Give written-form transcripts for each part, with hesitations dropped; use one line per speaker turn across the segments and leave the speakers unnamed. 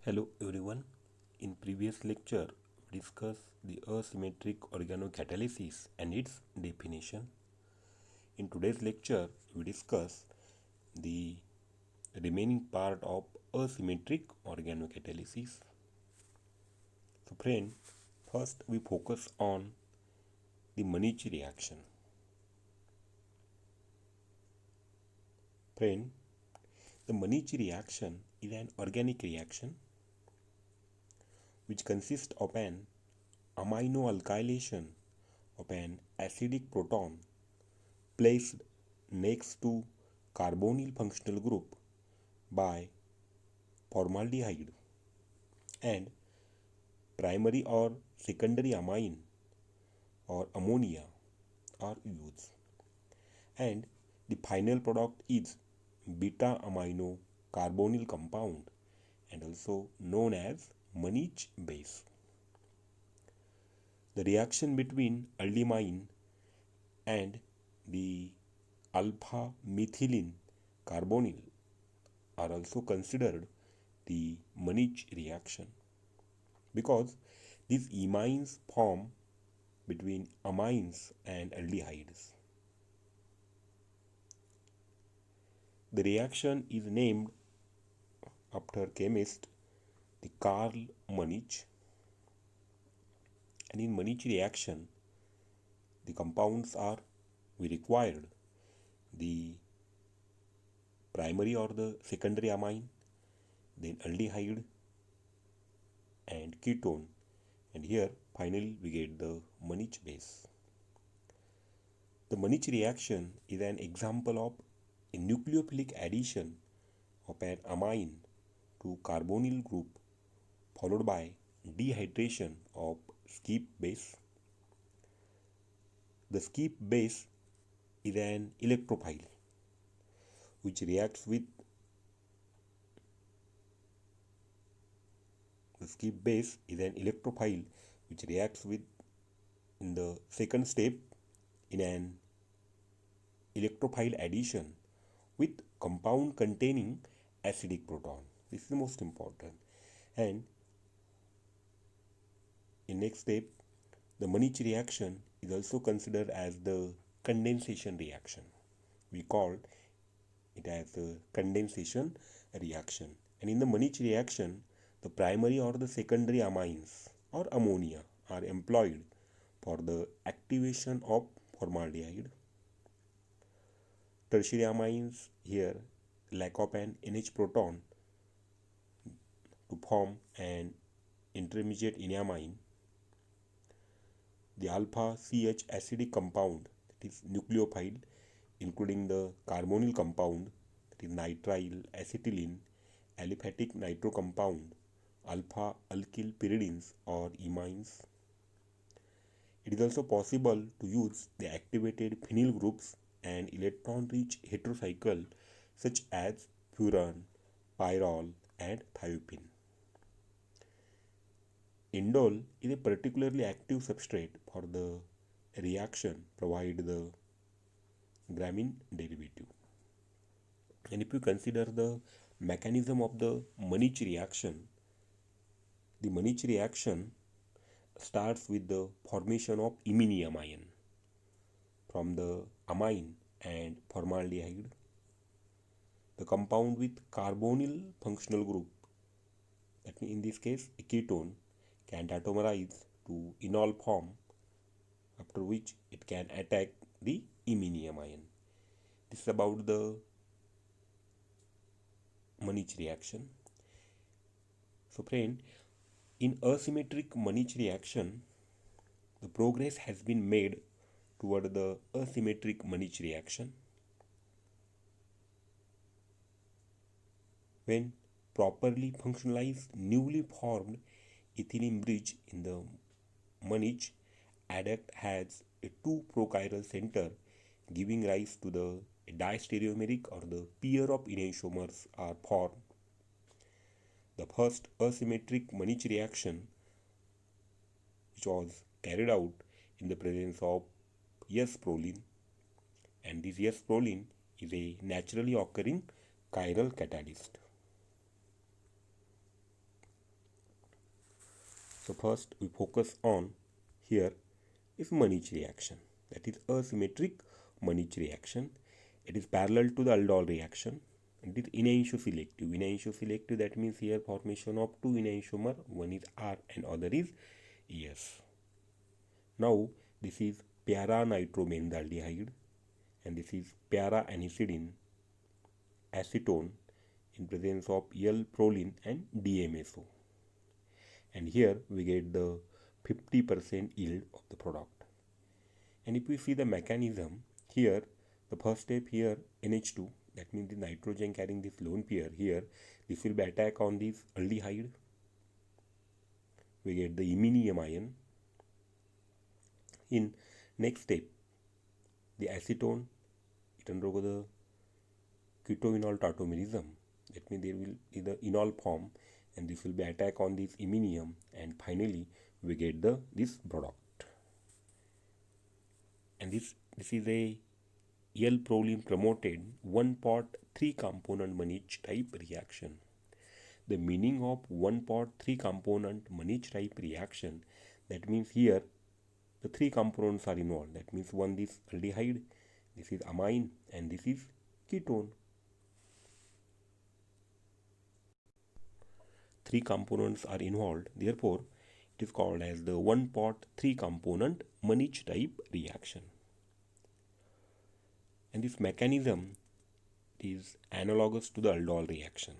Hello everyone. In previous lecture, we discussed the asymmetric organocatalysis and its definition. In today's lecture, we discuss the remaining part of asymmetric organocatalysis. So friend, first we focus on the Mannich reaction. Friend, the Mannich reaction is an organic reaction which consists of an amino alkylation of an acidic proton placed next to carbonyl functional group by formaldehyde and primary or secondary amine or ammonia are used, and the final product is beta amino carbonyl compound and also known as Mannich base. The reaction between aldimine and the alpha methylene carbonyl are also considered the Mannich reaction because these imines form between amines and aldehydes. The reaction is named after chemist the Karl Mannich, and in Mannich reaction the compounds are we required the primary or the secondary amine, then aldehyde and ketone, and here finally we get the Mannich base. The Mannich reaction is an example of a nucleophilic addition of an amine to carbonyl group followed by dehydration of skip base. The skip base is an electrophile which reacts with in the second step in an electrophile addition with compound containing acidic proton. This is the most important. And in next step, the Mannich reaction is also considered as the condensation reaction. We call it as the condensation reaction. And in the Mannich reaction, the primary or the secondary amines or ammonia are employed for the activation of formaldehyde. Tertiary amines here lack of an NH proton to form an intermediate enamine. The alpha CH acidic compound, that is nucleophile, including the carbonyl compound, that is nitrile acetylene, aliphatic nitro compound, alpha alkyl pyridines or imines. It is also possible to use the activated phenyl groups and electron-rich heterocycle such as furan, pyrrole, and thiopene. Indole is a particularly active substrate for the reaction provide the gramine derivative. And if you consider the mechanism of the Mannich reaction, the Mannich reaction starts with the formation of iminiamine from the amine and formaldehyde. The compound with carbonyl functional group, that means in this case a ketone, can atomerize to enol form, after which it can attack the iminiamine. This is about the Mannich reaction. So friend, in asymmetric Mannich reaction, the progress has been made toward the asymmetric Mannich reaction. When properly functionalized newly formed ethylene bridge in the Mannich adduct has a 2 prochiral center, giving rise to the distereomeric or the pair of enantiomers are formed. The first asymmetric Mannich reaction, which was carried out in the presence of S-proline, and this S-proline is a naturally occurring chiral catalyst. So first we focus on here is Mannich reaction. That is asymmetric Mannich reaction. It is parallel to the aldol reaction. It is enantioselective. Enantioselective, that means here formation of two enantiomer. One is R and other is ES. Now this is para-nitrobenzaldehyde and this is para-anisidine acetone in presence of L-proline and DMSO. And here we get the 50% yield of the product. And if we see the mechanism here, the first step here NH2, that means the nitrogen carrying this lone pair here, this will be attack on this aldehyde. We get the iminium ion. In next step, the acetone, it undergo the ketoenol tautomerism. That means there will be the enol form and this will be attack on this iminium, and finally we get this product. And this is a Proline-promoted 1-pot 3-component Mannich type reaction. The meaning of 1-pot 3-component Mannich type reaction, that means here the 3 components are involved. That means one this aldehyde, this is amine, and this is ketone. 3 components are involved, therefore it is called as the 1-pot 3-component Mannich type reaction. And this mechanism is analogous to the aldol reaction.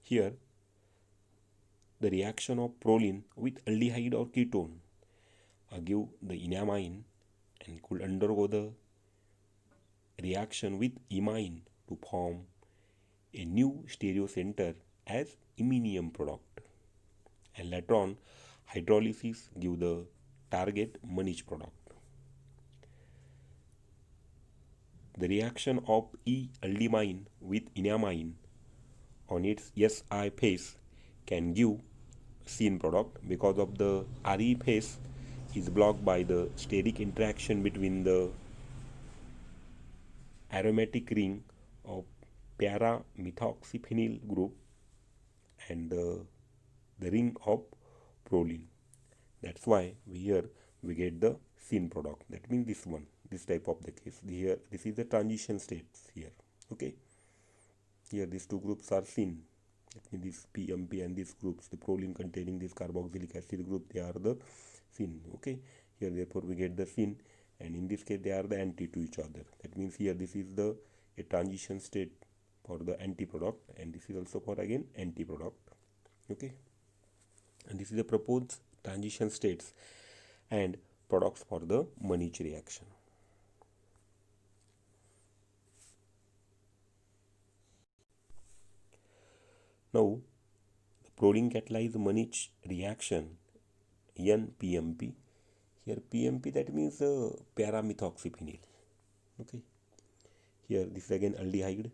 Here the reaction of proline with aldehyde or ketone give the enamine and could undergo the reaction with imine to form a new stereocenter as iminium product, and later on hydrolysis give the target Mannich product. The reaction of E-aldimine with enamine on its Si phase can give syn product because of the Re phase is blocked by the steric interaction between the aromatic ring of para-methoxyphenyl group and the ring of proline. That's why here we get the syn product. That means this one, this type of the case. Here this is the transition states here. Okay. Here these two groups are syn. That means this PMP and these groups, the proline containing this carboxylic acid group, they are the syn. Okay. Here therefore we get the syn, and in this case they are the anti to each other. That means here this is the a transition state for the anti-product, and this is also for again anti-product. Okay. And this is the proposed transition states and products for the Mannich reaction. Now the proline catalyzed Mannich reaction N-PMP. Here PMP, that means para-methoxyphenyl. Okay. Here this is again aldehyde,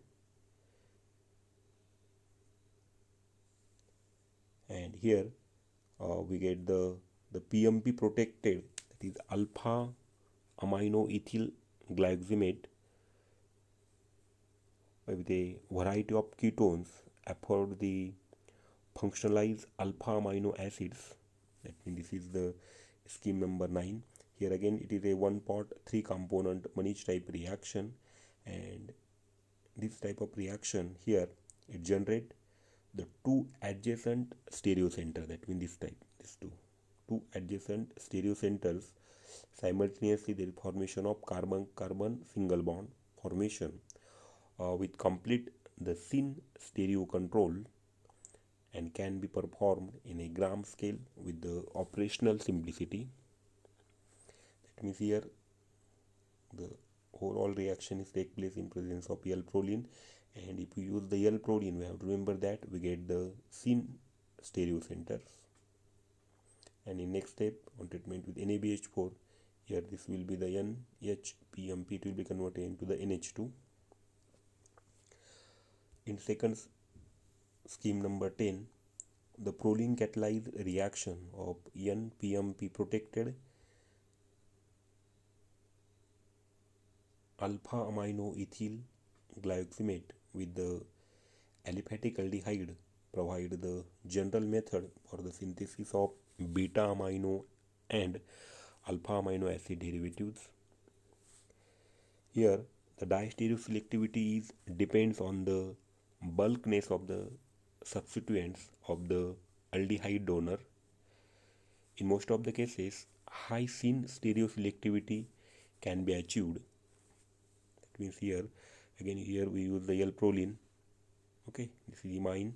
and here we get the PMP protected, that is alpha amino ethyl glycosamate with a variety of ketones afford the functionalized alpha amino acids. That means this is the scheme number 9. Here again it is a 1-pot 3-component Mannich type reaction, and this type of reaction here it generate the 2 adjacent stereocenter. That means this type, these two adjacent stereocenters simultaneously, there is formation of carbon-carbon single bond formation with complete the syn stereo control, and can be performed in a gram scale with the operational simplicity. That means here the overall reaction is take place in presence of L-proline, and if we use the L-proline, we have to remember that we get the syn stereocenters. And in next step on treatment with NaBH4, here this will be the NH-PMP, it will be converted into the NH2. In second scheme number 10, the proline catalyzed reaction of N-PMP protected alpha amino ethyl glycosamate with the aliphatic aldehyde provide the general method for the synthesis of beta amino and alpha amino acid derivatives. Here, the distereoselectivity depends on the bulkness of the substituents of the aldehyde donor. In most of the cases, high syn stereoselectivity can be achieved. That means here, again here we use the L-proline. Okay, this is imine,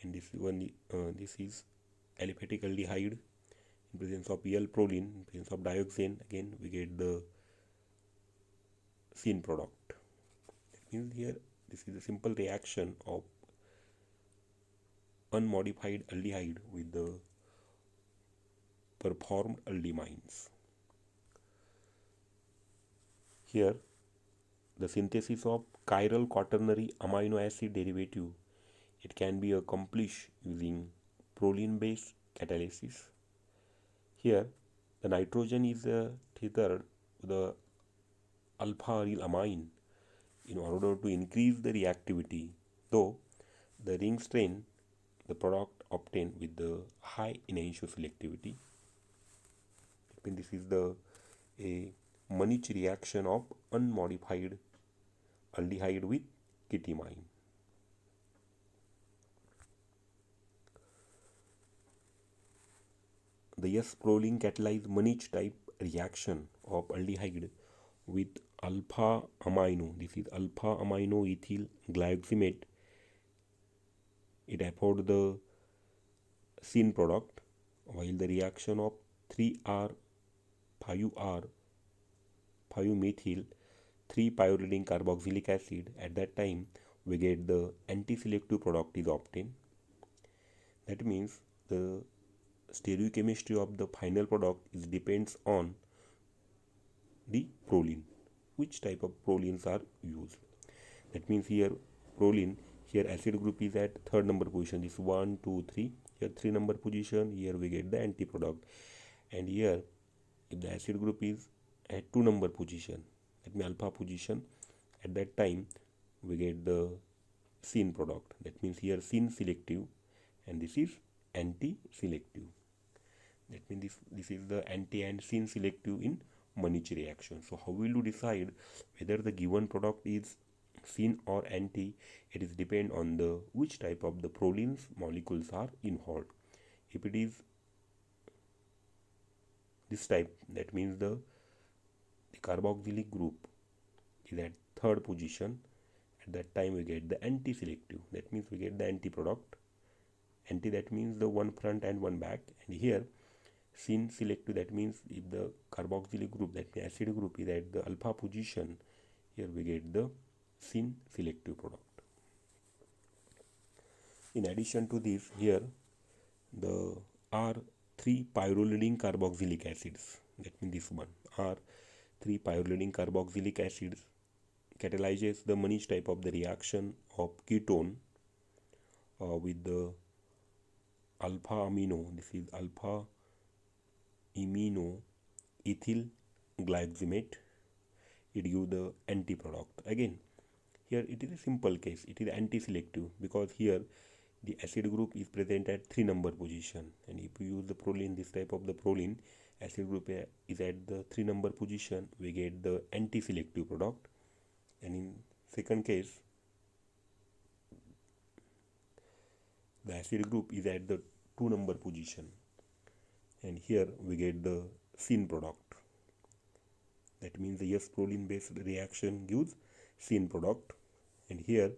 and this one this is aliphatic aldehyde. In presence of L-proline, in presence of dioxane, again we get the syn product. That means here this is a simple reaction of unmodified aldehyde with the performed aldimines. Here, the synthesis of chiral quaternary amino acid derivative, it can be accomplished using proline-based catalysis. Here, the nitrogen is tethered to the alpha aryl amine in order to increase the reactivity, though the ring strain, the product obtained with the high enantiomer selectivity. This is the a Mannich reaction of unmodified aldehyde with ketimine. The S-proline catalyzed Mannich type reaction of aldehyde with alpha amino, this is alpha amino ethyl glycosamate, it affords the syn product, while the reaction of 3R 5R 5-methyl 3-pyridine carboxylic acid, at that time we get the anti-selective product is obtained. That means the stereochemistry of the final product is depends on the proline, which type of prolines are used. That means here proline, here acid group is at third number position, this 1, 2, 3, here 3 number position, here we get the anti-product, and here if the acid group is at 2 number position, that means alpha position, at that time we get the syn product. That means here syn selective and this is anti-selective. That means this is the anti and syn selective in Mannich reaction. So how will you decide whether the given product is syn or anti? It is depend on the which type of the prolines molecules are involved. If it is this type, that means the carboxylic group is at third position, at that time we get the anti-selective, that means we get the anti-product. Anti, that means the one front and one back, and here syn selective, that means if the carboxylic group, that means acid group is at the alpha position, here we get the syn selective product. In addition to this, here the R3 pyrrolidine carboxylic acids, that means this one R3 pyrrolidine carboxylic acids catalyzes the Mannich type of the reaction of ketone with the alpha amino, this is alpha amino ethyl glycosamate, it gives the anti-product. Again here it is a simple case, it is anti-selective because here the acid group is present at 3 number position, and if you use the proline, this type of the proline, acid group is at the 3 number position, we get the anti-selective product. And in second case, the acid group is at the 2 number position, and here we get the syn product. That means the S-proline based reaction gives syn product, and here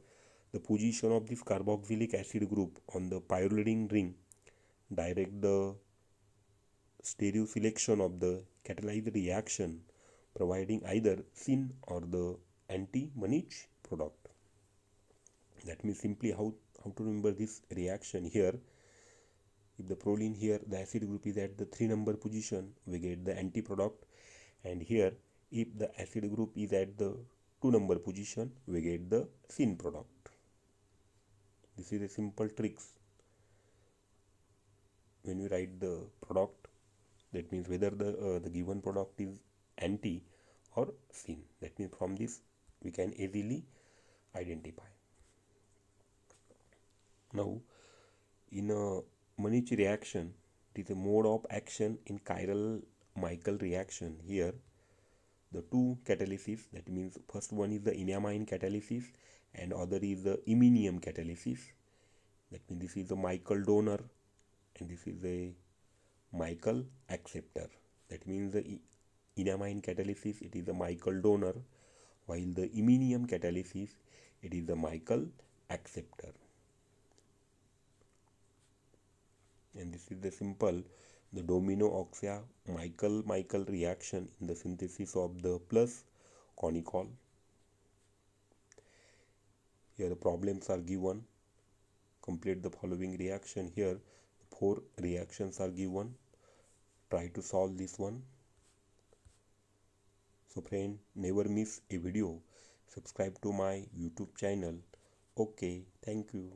the position of this carboxylic acid group on the pyrrolidine ring direct the stereo selection of the catalyzed reaction, providing either syn or the anti-Mannich product. That means simply how to remember this reaction. Here if the proline, here the acid group is at the 3 number position, we get the anti-product, and here if the acid group is at the 2 number position, we get the syn product. This is a simple tricks when we write the product, that means whether the given product is anti or syn. That means from this we can easily identify. Now In a Mannich reaction, it is a mode of action in chiral Michael reaction. Here, the two catalysis, that means first one is the enamine catalysis and other is the iminium catalysis. That means this is a Michael donor and this is a Michael acceptor. That means the enamine catalysis, it is a Michael donor, while the iminium catalysis, it is the Michael acceptor. And this is the simple the domino oxia Michael reaction in the synthesis of the plus conical. Here the problems are given. Complete the following reaction. Here 4 reactions are given. Try to solve this one. So friend, never miss a video. Subscribe to my YouTube channel. Okay, thank you.